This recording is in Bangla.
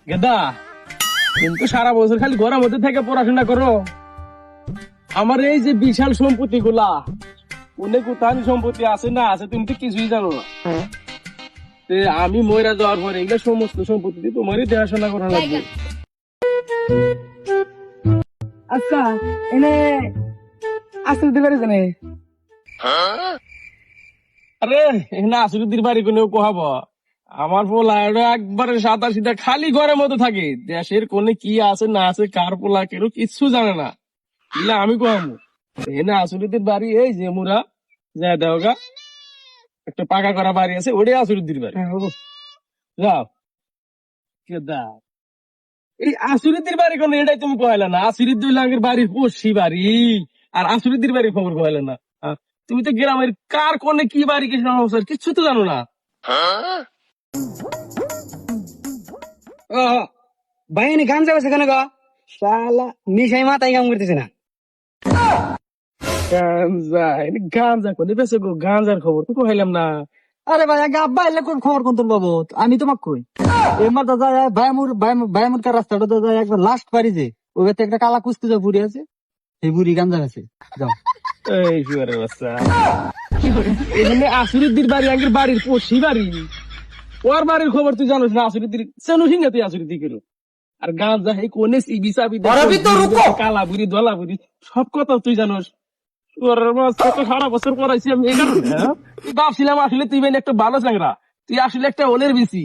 গেদা কিন্তু সারা বছর খালি ঘরের মধ্যে থেকে পড়াশোনা করো। আমার এই যে বিশাল সম্পত্তি গুলা অনেক উত্থান সম্পত্তি আছে না আছে, তুমি তো কিছুই জানো না। তে আমি ময়রা যাওয়ার পরে এগুলো সমস্ত সম্পত্তি তোমারই দেখাশোনা করা লাগবে। আচ্ছা এনে আসতে দিতে পারি জানে? আরে এখানে আসুরুদ্দির বাড়ি কোনেও কোহাব, আমার পোলা একবারে সাদা সিধা খালি ঘরের মধ্যে থাকে, দেশের কোনে কি আছে না আছে কার পোলা কেউ কিচ্ছু জানে না। এগুলা আমি কোহামু। এখানে আসুরুদ্দির বাড়ি এই যে মুরা যা দেওগা একটা পাকা করা বাড়ি আছে, ওটাই আসুরুদ্দির বাড়ি। যাও কেদা এই আসুরুদ্দির বাড়ি কোন এটাই তুমি কইলা না, আসুরুদ্দির বাড়ির পড়শি বাড়ি আর আসুরুদ্দির বাড়ির খবর কইলা না। তুমি তো গ্রামের কার কোনে কি বাড়ি কি সমস্যা কিচ্ছু তো জানো না। ও ভাই এনে গান যাবে সেখানে গা শালা মিশাই মাথায় কাম করতেছে না। গাঞ্জা গাঞ্জা কোনে বেছে গো, গাঞ্জার খবর তো কইলাম না। আরে ভাই আগে আব্বা এলে কোন খবর কোন তোর বাবু আমি তোমাক কই এমার দাদা ভাইমুর কার রাস্তাটা দাদা একবার লাস্ট পারি যে ওই একটা কালা কুস্তি যা বুড়ি আছে সেই বুড়ি গাঞ্জা আছে যাও। এই শুয়ারের বাচ্চা এখানে আসুরুদ্দির বাড়ি আগের বাড়ির পড়শি বাড়ি, ওর বাড়ির খবর তুই জানোস না? আসুরুদ্দির জানোস না তুই আসুরুদ্দি করো আর গাঞ্জা এই কোনে সিবি সাবি কালা বুড়ি দলা বুড়ি সব কথা তুই জানোস। শুয়ারের বাচ্চা তো সারা বছর পড়াইছি আমি এই কারণে, তুই ভাবছিলাম আসলে তুই বেন একটা ভালো চ্যাংরা, তুই আসলে একটা ওলের বেশি।